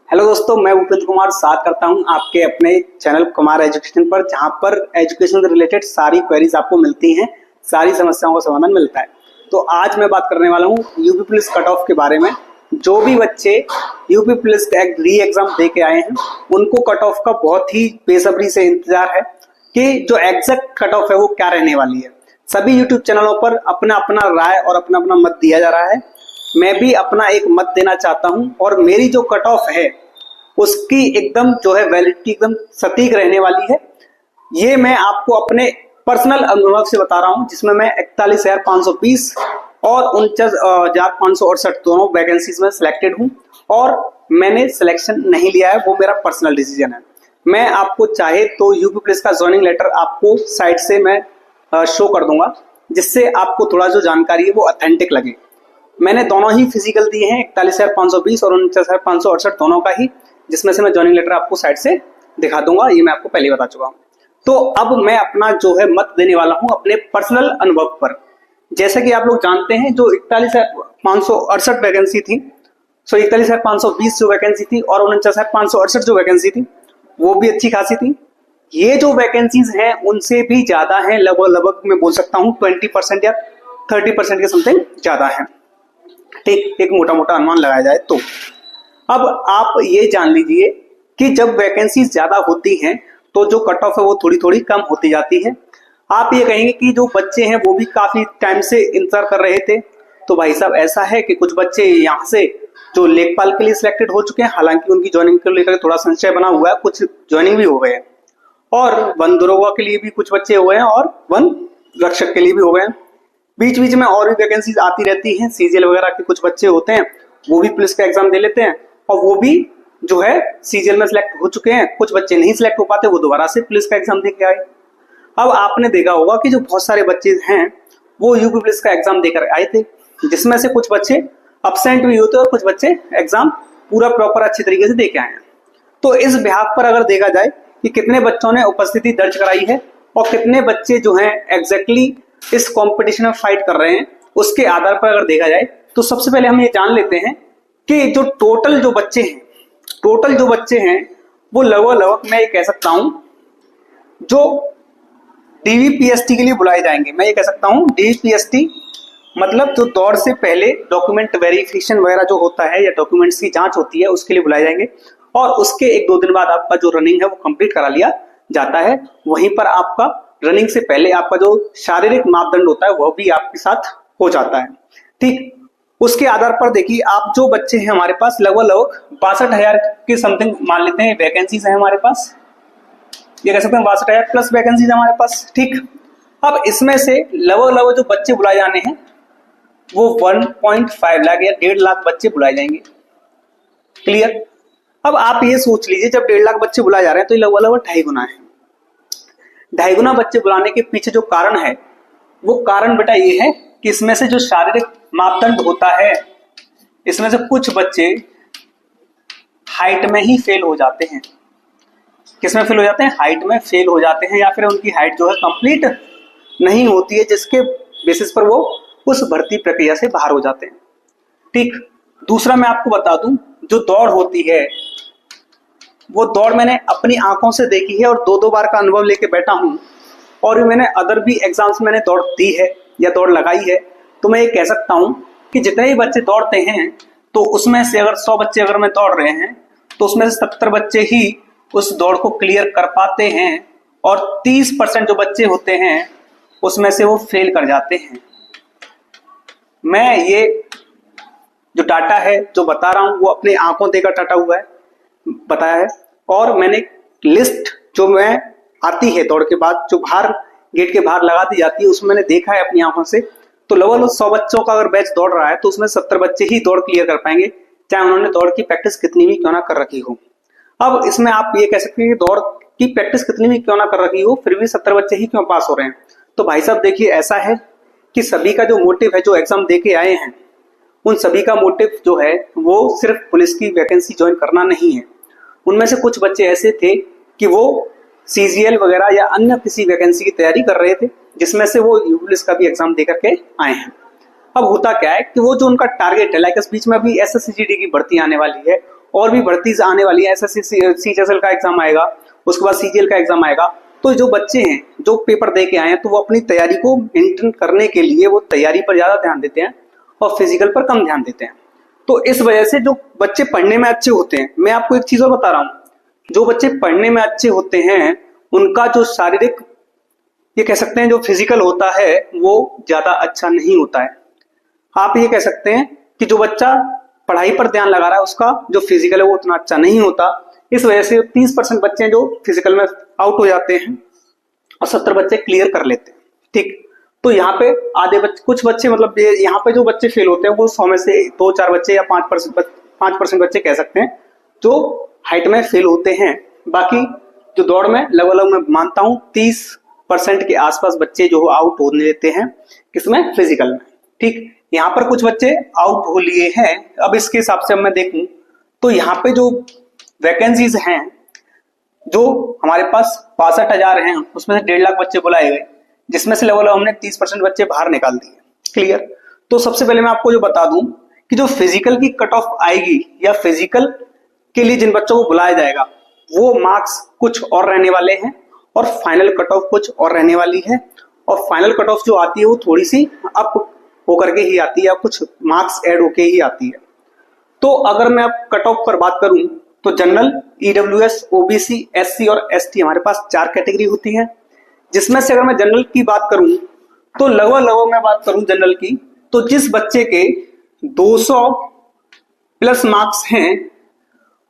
Hello दोस्तों, मैं भूपेंद्र कुमार साथ करता हूं आपके अपने चैनल कुमार एजुकेशन पर, जहां पर एजुकेशन से रिलेटेड सारी क्वेरीज आपको मिलती हैं, सारी समस्याओं का समाधान मिलता है। तो आज मैं बात करने वाला हूं यूपी पुलिस कट ऑफ के बारे में। जो भी बच्चे यूपी पुलिस का री एग्जाम दे के आए हैं उनको कट ऑफ का बहुत ही बेसब्री से इंतजार है कि जो एग्जैक्ट कट ऑफ है वो क्या रहने वाली है। सभी यूट्यूब चैनलों पर अपना अपना राय और अपना अपना मत दिया जा रहा है। मैं भी अपना एक मत देना चाहता हूं और मेरी जो कट ऑफ है उसकी एकदम जो है वैलिडिटी एकदम सटीक रहने वाली है। ये मैं आपको अपने पर्सनल अनुभव से बता रहा हूं, जिसमें मैं 41,520 और 49,568 दोनों वैकेंसीज में सिलेक्टेड हूं और मैंने सिलेक्शन नहीं लिया है, वो मेरा पर्सनल डिसीजन है। मैं आपको चाहे तो यूपी पुलिस का ज्वाइनिंग लेटर आपको साइट से मैं शो कर दूंगा, जिससे आपको थोड़ा जो जानकारी है वो ऑथेंटिक लगे। मैंने दोनों ही फिजिकल दिए हैं, 41,520 और 49,568 दोनों का ही, जिसमें से मैं ज्वाइनिंग लेटर आपको साइट से दिखा दूंगा। ये मैं आपको पहले बता चुका हूं। तो अब मैं अपना जो है मत देने वाला हूं अपने पर्सनल अनुभव पर। जैसे कि आप लोग जानते हैं, जो 41,568 वैकेंसी थी, 41,520 जो वैकेंसी थी और 49,568 जो वैकेंसी थी, वो भी अच्छी खासी थी। ये जो वैकेंसीज हैं उनसे भी ज्यादा है, लगभग मैं बोल सकता हूं 20% या 30% के समथिंग ज्यादा है। ठीक, एक मोटा मोटा अनुमान लगाया जाए तो अब आप ये जान लीजिए कि जब वैकेंसीज ज्यादा होती हैं तो जो कट ऑफ है वो थोड़ी थोड़ी कम होती जाती है। आप ये कहेंगे कि जो बच्चे हैं वो भी काफी टाइम से इंतजार कर रहे थे। तो भाई साहब, ऐसा है कि कुछ बच्चे यहाँ से जो लेखपाल के लिए सिलेक्टेड हो चुके हैं, हालांकि उनकी ज्वाइनिंग को लेकर थोड़ा संशय बना हुआ है, कुछ ज्वाइनिंग भी हो गए हैं, और वन दरोगा के लिए भी कुछ बच्चे हो गए हैं और वन रक्षक के लिए भी हो गए हैं। बीच बीच में और भी वैकेंसीज आती रहती हैं। सीजीएल वगैरह के कुछ बच्चे होते हैं, वो भी पुलिस का एग्जाम दे लेते हैं और वो भी जो है सीजीएल में सिलेक्ट हो चुके हैं। कुछ बच्चे नहीं सिलेक्ट हो पाते, वो दोबारा से पुलिस का एग्जाम दे के आए। अब आपने देखा होगा कि जो बहुत सारे बच्चे हैं वो यूपी पुलिस का एग्जाम देकर आए थे, जिसमें से कुछ बच्चे अब्सेंट भी होते और कुछ बच्चे एग्जाम पूरा प्रॉपर अच्छे तरीके से दे के आए हैं। तो इस बिहाफ पर अगर देखा जाए कि कितने बच्चों ने उपस्थिति दर्ज कराई है और कितने बच्चे जो हैं एग्जैक्टली इस कंपटीशन में फाइट कर रहे हैं, उसके आधार पर अगर देखा जाए तो सबसे पहले हम ये जान लेते हैं कि जो टोटल जो बच्चे हैं वो लगभग मैं ये कह सकता हूं जो डीवीपीएसटी के लिए बुलाए जाएंगे। मैं ये कह सकता हूं डीवीपीएसटी मतलब जो दौड़ से पहले डॉक्यूमेंट वेरिफिकेशन वगैरह जो होता है या डॉक्यूमेंट्स की जांच होती है, उसके लिए बुलाए जाएंगे और उसके 1-2 दिन बाद आपका जो रनिंग है वो कंप्लीट करा लिया जाता है। वहीं पर आपका रनिंग से पहले आपका जो शारीरिक मापदंड होता है वो भी आपके साथ हो जाता है। ठीक, उसके आधार पर देखिए, आप जो बच्चे हैं हमारे पास लगभग 62,000 के समथिंग मान लेते हैं वैकेंसीज है हमारे पास। ये कह सकते हैं 62,000 प्लस वैकेंसीज है हमारे पास। ठीक, अब इसमें से लगभग जो बच्चे बुलाए जाने हैं वो 1.5 लाख या 1.5 लाख बच्चे बुलाए जाएंगे। क्लियर? अब आप ये सोच लीजिए, जब 1.5 लाख बच्चे बुलाए जा रहे हैं तो लगभग 2.5 गुना है। 2.5 गुना बच्चे बुलाने के पीछे जो कारण है वो कारण बेटा ये है कि इसमें से जो शारीरिक मापदंड होता है, इसमें से कुछ बच्चे हाइट में ही फेल हो जाते हैं। किसमें फेल हो जाते हैं? हाइट में फेल हो जाते हैं, या फिर उनकी हाइट जो है कंप्लीट नहीं होती है, जिसके बेसिस पर वो उस भर्ती प्रक्रिया से बाहर हो जाते हैं। ठीक, दूसरा मैं आपको बता दूं, जो दौड़ होती है वो दौड़ मैंने अपनी आंखों से देखी है और 2-2 बार का अनुभव लेके बैठा हूं, और मैंने अदर भी एग्जाम्स मैंने दौड़ दी है या दौड़ लगाई है। तो मैं ये कह सकता हूं कि जितने भी बच्चे दौड़ते हैं तो उसमें से अगर 100 बच्चे अगर मैं दौड़ रहे हैं तो उसमें से 70 बच्चे ही उस दौड़ को क्लियर कर पाते हैं और 30% जो बच्चे होते हैं उसमें से वो फेल कर जाते हैं। मैं ये जो डाटा है जो बता रहा हूं वो अपनी आंखों देखकर टाटा हुआ है, बताया है, और मैंने लिस्ट जो मैं आती है दौड़ के बाद, जो बाहर गेट के बाहर लगा दी जाती है, उसमें मैंने देखा है अपनी आंखों से। तो लगभग 100 बच्चों का अगर बैच दौड़ रहा है तो उसमें 70 बच्चे ही दौड़ क्लियर कर पाएंगे, चाहे उन्होंने दौड़ की प्रैक्टिस कितनी भी क्यों ना कर रखी हो। अब इसमें आप ये कह सकते हैं कि दौड़ की प्रैक्टिस कितनी भी क्यों ना कर रखी हो, फिर भी 70 बच्चे ही क्यों पास हो रहे हैं। तो भाई साहब देखिए, ऐसा है कि सभी का जो मोटिव है, जो एग्जाम दे के आए हैं, उन सभी का मोटिव जो है वो सिर्फ पुलिस की वैकेंसी ज्वाइन करना नहीं है। उनमें से कुछ बच्चे ऐसे थे कि वो सीजीएल वगैरह या अन्य किसी वैकेंसी की तैयारी कर रहे थे, जिसमें से वो यूपी पुलिस का भी एग्जाम दे करके आए हैं। अब होता क्या है कि वो जो उनका टारगेट है, लाइक इस बीच में अभी एसएससीजीडी की भर्ती आने वाली है और भी भर्ती आने वाली है, एसएससी सीजीएल का एग्जाम आएगा, उसके बाद सीजीएल का एग्जाम आएगा। तो जो बच्चे हैं जो पेपर दे के आए हैं तो वो अपनी तैयारी को मेंटेन करने के लिए वो तैयारी पर ज्यादा ध्यान देते हैं और फिजिकल पर कम ध्यान देते हैं। तो इस वजह से जो बच्चे पढ़ने में अच्छे होते हैं, मैं आपको एक चीज और बता रहा हूं, जो बच्चे पढ़ने में अच्छे होते हैं उनका जो शारीरिक, ये कह सकते हैं जो फिजिकल होता है वो ज्यादा अच्छा नहीं होता है। आप ये कह सकते हैं कि जो बच्चा पढ़ाई पर ध्यान लगा रहा है उसका जो फिजिकल है वो उतना अच्छा नहीं होता। इस वजह से 30% बच्चे हैं जो फिजिकल में आउट हो जाते हैं और 70 बच्चे क्लियर कर लेते हैं। ठीक, तो यहाँ पे आधे बच्चे, कुछ बच्चे मतलब यहाँ पे जो बच्चे फेल होते हैं वो 100 में से 2-4 बच्चे या 5% बच्चे कह सकते हैं जो हाइट में फेल होते हैं। बाकी जो दौड़ में लगभग मैं मानता हूँ 30% के आसपास बच्चे जो आउट होने देते हैं, किसमें, फिजिकल में। ठीक, यहाँ पर कुछ बच्चे आउट हो लिए हैं। अब इसके हिसाब से मैं देखूं तो यहाँ पे जो वैकेंसीज हैं, जो हमारे पास 62,000 हैं, उसमें से 1.5 लाख बच्चे बुलाए गए, जिसमें से लगभग हमने 30% बच्चे बाहर निकाल दिए। क्लियर। तो सबसे पहले मैं आपको जो बता दूं कि जो फिजिकल की कट ऑफ आएगी या फिजिकल के लिए जिन बच्चों को बुलाया जाएगा वो मार्क्स कुछ और रहने वाले हैं और फाइनल कट ऑफ कुछ और रहने वाली है। और फाइनल कट ऑफ जो आती है वो थोड़ी सी अप होकर के ही आती है, कुछ मार्क्स ऐड होके ही आती है। तो अगर मैं अब कट ऑफ पर बात करूं तो जनरल, ईडब्ल्यूएस, ओबीसी, एससी और एसटी हमारे पास 4 कैटेगरी होती है, जिसमें से अगर मैं जनरल की बात करूं तो लगभग मैं बात करूं जनरल की, तो जिस बच्चे के 200 प्लस मार्क्स हैं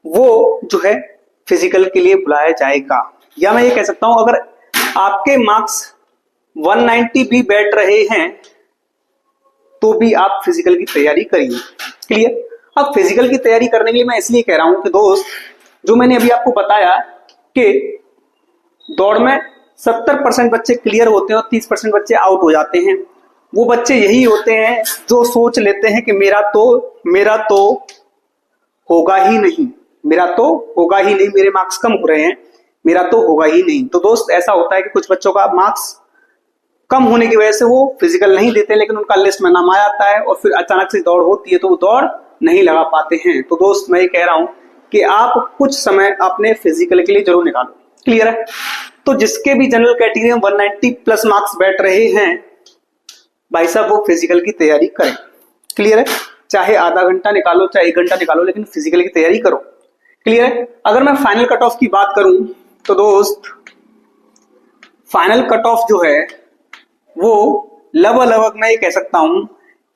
वो जो है फिजिकल के लिए बुलाया जाएगा। या मैं ये कह सकता हूं अगर आपके मार्क्स 190 भी बैठ रहे हैं तो भी आप फिजिकल की तैयारी करिए। क्लियर। अब फिजिकल की तैयारी करने के लिए मैं इसलिए कह रहा हूं कि दोस्त, जो मैंने अभी आपको बताया कि दौड़ में 70% बच्चे क्लियर होते हैं और 30% बच्चे आउट हो जाते हैं, वो बच्चे यही होते हैं जो सोच लेते हैं कि मेरा तो होगा ही नहीं, मेरे मार्क्स कम हो रहे हैं, मेरा तो होगा ही नहीं। तो दोस्त ऐसा होता है कि कुछ बच्चों का मार्क्स कम होने की वजह से वो फिजिकल नहीं देते, लेकिन उनका लिस्ट में नाम आ जाता है और फिर अचानक से दौड़ होती है तो वो दौड़ नहीं लगा पाते हैं। तो दोस्त मैं ये कह रहा हूं कि आप कुछ समय अपने फिजिकल के लिए जरूर निकालो। क्लियर है। तो जिसके भी जनरल कैटेगरी में 190 प्लस मार्क्स बैठ रहे हैं भाई साहब, वो फिजिकल की तैयारी करें। क्लियर है। चाहे आधा घंटा निकालो, चाहे 1 घंटा निकालो, लेकिन फिजिकल की तैयारी करो। क्लियर है। अगर मैं फाइनल कट ऑफ की बात करूं तो दोस्त, फाइनल कट ऑफ जो है वो लगभग मैं ये कह सकता हूं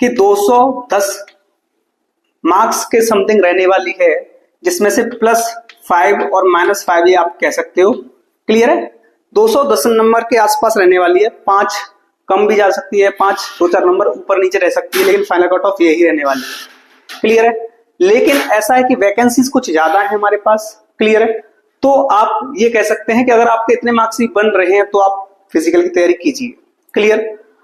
कि 210 मार्क्स के समथिंग रहने वाली है, जिसमें से +5 और -5 ये आप कह सकते हो। क्लियर है। 210 नंबर के आसपास रहने वाली है, 5 कम भी जा सकती है, 5 2-4 नंबर ऊपर नीचे रह सकती है, लेकिन फाइनल कट ऑफ यही रहने वाली है। क्लियर है। लेकिन ऐसा है कि वैकेंसीज कुछ ज्यादा है हमारे पास। क्लियर है। तो आप ये कह सकते हैं कि अगर आपके इतने मार्क्स ही बन रहे हैं तो आप फिजिकल की तैयारी कीजिए। क्लियर।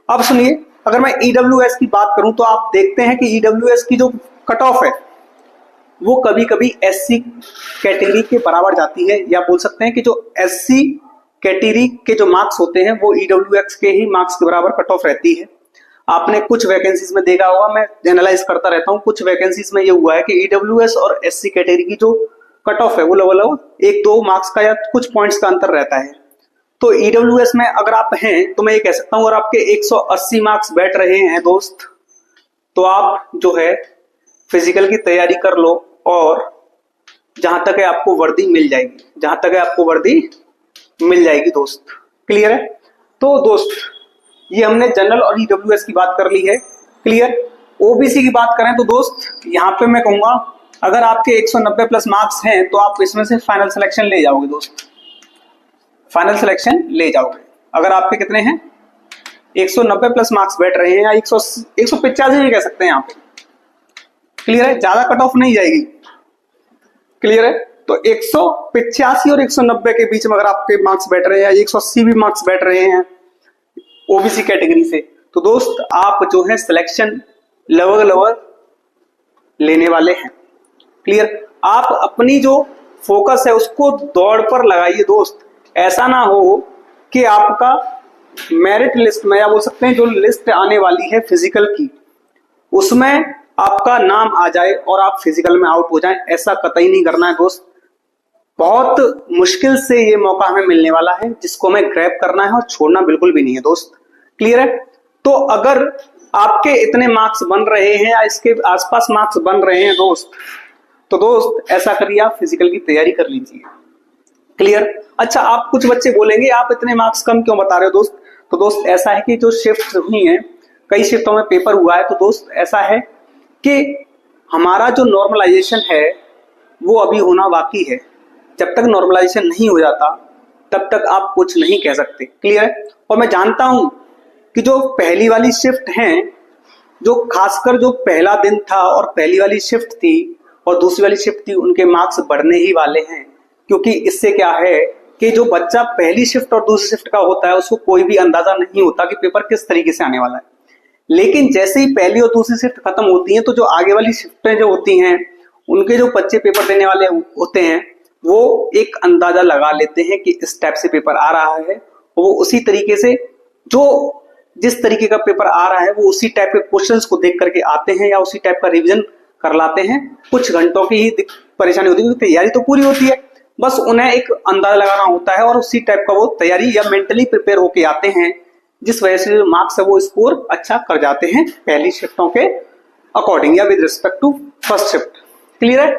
अब सुनिए, अगर मैं ईडब्ल्यूएस की बात करूं तो आप देखते हैं कि ईडब्ल्यूएस की जो कट ऑफ है वो कभी कभी एससी कैटेगरी के बराबर जाती है, या बोल सकते हैं कि जो एससी कैटेगरी के जो मार्क्स होते हैं वो ईडब्ल्यूएस के ही मार्क्स के बराबर कट ऑफ रहती है। आपने कुछ वैकेंसीज में देखा होगा, मैं एनालाइज करता रहता हूं, कुछ वैकेंसीज में ये हुआ है कि ईडब्ल्यूएस और एससी कैटेगरी की जो कट ऑफ है वो लगभग 1-2 मार्क्स का या कुछ पॉइंट्स का अंतर रहता है। तो ईडब्ल्यूएस में अगर आप हैं तो मैं ये कह सकता हूं, अगर आपके 180 मार्क्स बैठ रहे हैं दोस्त, तो आप जो है फिजिकल की तैयारी कर लो और जहां तक है आपको वर्दी मिल जाएगी, दोस्त। क्लियर है। तो दोस्त ये हमने जनरल और ईडब्ल्यूएस की बात कर ली है। क्लियर। ओबीसी की बात करें तो दोस्त यहाँ पे मैं कहूंगा अगर आपके 190 प्लस मार्क्स हैं तो आप इसमें से फाइनल सिलेक्शन ले जाओगे दोस्त, फाइनल सिलेक्शन ले जाओगे। अगर आपके कितने हैं, 190 प्लस मार्क्स बैठ रहे हैं, या 185 भी कह सकते हैं यहाँ पे। क्लियर है। ज्यादा कट ऑफ नहीं जाएगी। क्लियर है। तो 185 और 190 के बीच में अगर आपके मार्क्स बैठ रहे हैं, या 180 भी मार्क्स बैठ रहे हैं ओबीसी कैटेगरी से, तो दोस्त आप जो है सिलेक्शन लगभग लेने वाले हैं। क्लियर। आप अपनी जो फोकस है उसको दौड़ पर लगाइए दोस्त। ऐसा ना हो कि आपका मेरिट लिस्ट में, या बोल सकते हैं जो लिस्ट आने वाली है फिजिकल की, उसमें आपका नाम आ जाए और आप फिजिकल में आउट हो जाएं, ऐसा कतई नहीं करना है दोस्त। बहुत मुश्किल से ये मौका हमें मिलने वाला है जिसको हमें ग्रैब करना है और छोड़ना बिल्कुल भी नहीं है दोस्त। क्लियर है? तो अगर आपके इतने मार्क्स बन रहे हैं या इसके आसपास मार्क्स बन रहे हैं दोस्त, तो दोस्त ऐसा करिए, आप फिजिकल की तैयारी कर लीजिए। क्लियर? अच्छा, आप कुछ बच्चे बोलेंगे आप इतने मार्क्स कम क्यों बता रहे हो दोस्त? तो दोस्त ऐसा है कि जो शिफ्ट हुई है, कई शिफ्टों में पेपर हुआ है, तो दोस्त ऐसा है कि हमारा जो नॉर्मलाइजेशन है वो अभी होना बाकी है। जब तक नॉर्मलाइजेशन नहीं हो जाता तब तक आप कुछ नहीं कह सकते। क्लियर है? और मैं जानता हूं कि जो पहली वाली शिफ्ट हैं, जो खासकर जो पहला दिन था और पहली वाली शिफ्ट थी और दूसरी वाली शिफ्ट थी, उनके मार्क्स बढ़ने ही वाले हैं। क्योंकि इससे क्या है कि जो बच्चा पहली शिफ्ट और दूसरी शिफ्ट का होता है उसको कोई भी अंदाजा नहीं होता कि पेपर किस तरीके से आने वाला है। लेकिन जैसे ही पहली और दूसरी शिफ्ट खत्म होती है तो जो आगे वाली शिफ्टें जो होती हैं, उनके जो बच्चे पेपर देने वाले होते हैं वो एक अंदाजा लगा लेते हैं कि इस टाइप से पेपर आ रहा है। वो उसी तरीके से जो जिस तरीके का पेपर आ रहा है वो उसी टाइप के क्वेश्चंस को देख करके आते हैं या उसी टाइप का रिवीजन कर लाते हैं। कुछ घंटों की ही परेशानी होती है, क्योंकि तैयारी तो पूरी होती है, बस उन्हें एक अंदाजा लगाना होता है और उसी टाइप का वो तैयारी या मेंटली प्रिपेयर होके आते हैं, जिस वजह से जो मार्क्स है वो स्कोर अच्छा कर जाते हैं पहली शिफ्टों के अकॉर्डिंग या with respect to first shift. Clear है?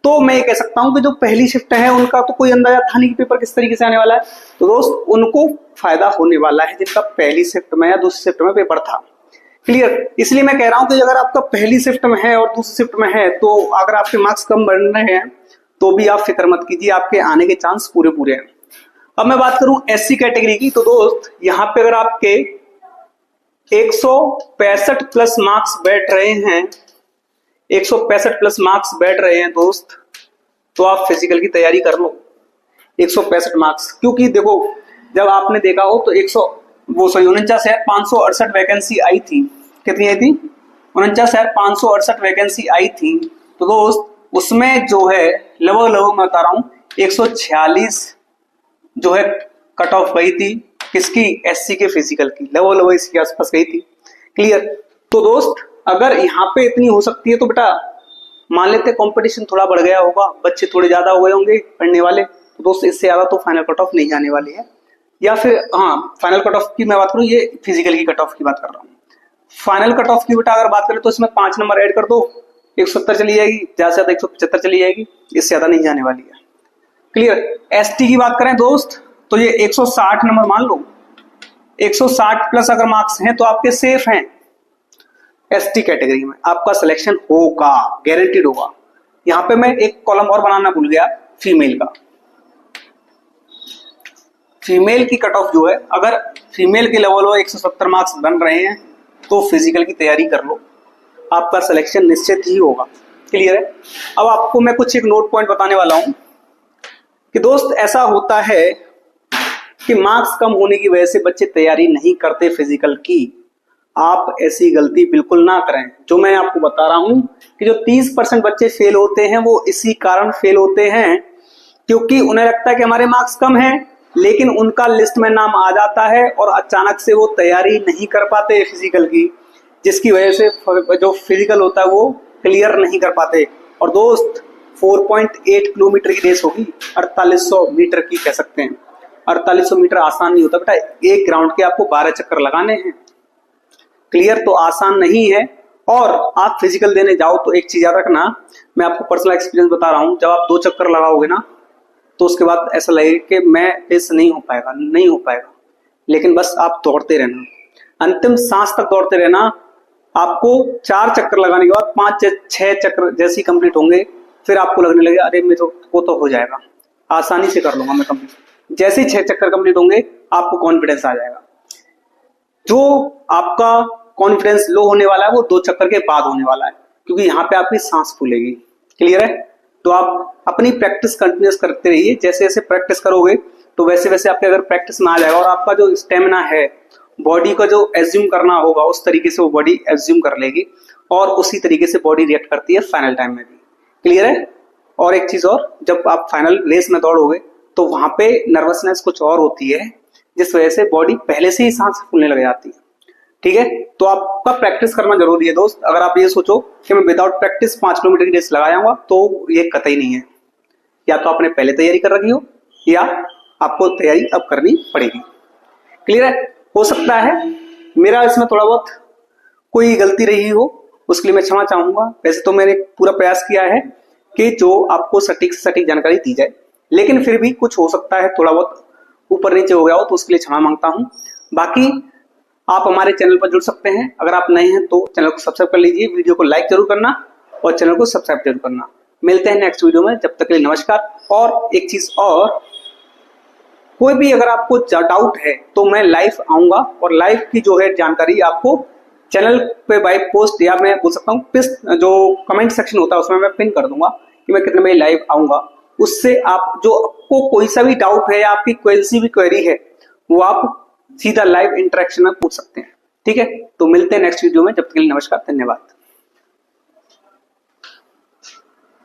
तो मैं ये कह सकता हूं कि जो पहली शिफ्ट है उनका तो कोई अंदाजा था नहीं कि पेपर किस तरीके से आने वाला है, तो दोस्त उनको फायदा होने वाला है जिनका पहली शिफ्ट में या दूसरी शिफ्ट में पेपर था। क्लियर? इसलिए मैं कह रहा हूं कि अगर आपका पहली शिफ्ट में है और दूसरी शिफ्ट में है, तो अगर आपके मार्क्स कम बढ़ रहे हैं तो भी आप फिक्र मत कीजिए, आपके आने के चांस पूरे पूरे हैं। अब मैं बात करूं एससी कैटेगरी की, तो दोस्त यहां पे अगर आपके 165 प्लस मार्क्स बैठ रहे हैं, 165 प्लस मार्क्स बैठ रहे हैं दोस्त, तो आप फिजिकल की तैयारी कर लो। 165 मार्क्स, क्योंकि देखो जब आपने देखा हो तो 49,568 वैकेंसी आई थी। कितनी आई थी? 49,568 वैकेंसी आई थी। तो दोस्त उसमें जो है लगभग मैं बता रहा हूं 146 जो है कट ऑफ गई थी, किसकी? एससी के फिजिकल की, लगभग इसके आसपास गई थी। क्लियर? तो दोस्त अगर यहाँ पे इतनी हो सकती है तो बेटा मान लेते कंपटीशन थोड़ा बढ़ गया होगा, बच्चे थोड़े ज्यादा हो गए होंगे पढ़ने वाले, तो दोस्त इससे ज्यादा तो फाइनल कट ऑफ नहीं जाने वाली है। या फिर हाँ, फाइनल कट ऑफ की मैं बात करूँ, ये फिजिकल की कट ऑफ की बात कर रहा हूँ। फाइनल कट ऑफ की बेटा अगर बात करें तो इसमें 5 नंबर ऐड कर दो, 170 चली जाएगी, ज्यादा से ज्यादा 175 चली जाएगी, इससे ज्यादा नहीं जाने वाली है। क्लियर? एसटी की बात करें दोस्त तो ये 160 नंबर मान लो, 160 प्लस अगर मार्क्स हैं तो आपके सेफ हैं। एसटी कैटेगरी में आपका सिलेक्शन होगा, गारंटीड होगा। यहां पे मैं एक कॉलम और बनाना भूल गया, फीमेल का। फीमेल की कट ऑफ जो है, अगर फीमेल के लेवल में 170 मार्क्स बन रहे हैं तो फिजिकल की तैयारी कर लो, आपका सिलेक्शन निश्चित ही होगा। क्लियर है? अब आपको मैं कुछ एक नोट पॉइंट बताने वाला हूं कि दोस्त ऐसा होता है कि मार्क्स कम होने की वजह से बच्चे तैयारी नहीं करते फिजिकल की। आप ऐसी गलती बिल्कुल ना करें। जो मैं आपको बता रहा हूं कि जो 30% बच्चे फेल होते हैं वो इसी कारण फेल होते हैं क्योंकि उन्हें लगता है कि हमारे मार्क्स कम हैं, लेकिन उनका लिस्ट में नाम आ जाता है और अचानक से वो तैयारी नहीं कर पाते फिजिकल की, जिसकी वजह से जो फिजिकल होता है वो क्लियर नहीं कर पाते। और दोस्त 4.8 किलोमीटर की रेस होगी, 4800 मीटर की कह सकते हैं। 4800 मीटर आसान नहीं होता बेटा, एक ग्राउंड के आपको 12 चक्कर लगाने हैं। क्लियर? तो आसान नहीं है। और आप फिजिकल देने जाओ तो एक चीज याद रखना, मैं आपको पर्सनल एक्सपीरियंस बता रहा हूं, जब आप 2 चक्कर लगाओगे ना तो उसके बाद ऐसा लगेगा कि मैं रेस नहीं हो पाएगा, लेकिन बस आप दौड़ते रहना, अंतिम सांस तक दौड़ते रहना। आपको 4 चक्कर लगाने के बाद 5-6 चक्कर जैसे ही कंप्लीट होंगे फिर आपको लगने लगेगा अरे मैं तो वो तो हो जाएगा, आसानी से कर लूंगा मैं कंप्लीट। जैसे ही 6 चक्कर कंप्लीट होंगे आपको कॉन्फिडेंस आ जाएगा। जो आपका कॉन्फिडेंस लो होने वाला है वो 2 चक्कर के बाद होने वाला है, क्योंकि यहाँ पे आपकी सांस फूलेगी। क्लियर है? तो आप अपनी प्रैक्टिस कंटिन्यूस करते रहिए, जैसे जैसे प्रैक्टिस करोगे तो वैसे वैसे आपके अगर प्रैक्टिस में आ जाएगा और आपका जो स्टेमिना है, बॉडी का जो एज्यूम करना होगा उस तरीके से वो बॉडी एज्यूम कर लेगी और उसी तरीके से बॉडी रिएक्ट करती है फाइनल टाइम में भी। क्लियर है? और एक चीज और, जब आप फाइनल रेस में दौड़ोगे तो वहां पे नर्वसनेस कुछ और होती है, जिस वजह से बॉडी पहले से ही सांस फूलने लग जाती है। ठीक है, तो आपका प्रैक्टिस करना जरूरी है दोस्त। अगर आप ये सोचो कि मैं विदाउट प्रैक्टिस 5 किलोमीटर की रेस लगा जाऊंगा तो ये कतई नहीं है। या तो आपने पहले तैयारी कर रखी हो या आपको तैयारी अब करनी पड़ेगी। क्लियर है? हो सकता है मेरा इसमें थोड़ा बहुत कोई गलती रही हो, उसके लिए मैं क्षमा चाहूंगा। वैसे तो मैंने पूरा प्रयास किया है कि जो आपको सटीक से सटीक जानकारी दी जाए, लेकिन फिर भी कुछ हो सकता है थोड़ा बहुत ऊपर नीचे हो गया हो, तो उसके लिए क्षमा मांगता हूं। बाकी आप हमारे चैनल पर जुड़ सकते हैं। अगर आप नए हैं तो चैनल को सब्सक्राइब कर लीजिए, वीडियो को लाइक जरूर करना और चैनल को सब्सक्राइब जरूर करना। मिलते हैं नेक्स्ट वीडियो में, जब तक के लिए नमस्कार। और एक चीज और, कोई भी अगर आपको डाउट है तो मैं लाइव आऊंगा और लाइव की जो है जानकारी आपको चैनल पे बाय पोस्ट, या मैं बोल सकता हूँ जो कमेंट सेक्शन होता है उसमें मैं पिन कर दूंगा कि मैं कितने बजे लाइव आऊंगा। उससे आप जो आपको कोई सा भी डाउट है या आपकी कोई सी भी क्वेरी है वो आप सीधा लाइव इंटरेक्शन में पूछ सकते हैं। ठीक है, तो मिलते हैं नेक्स्ट वीडियो में, जब तक के लिए नमस्कार, धन्यवाद।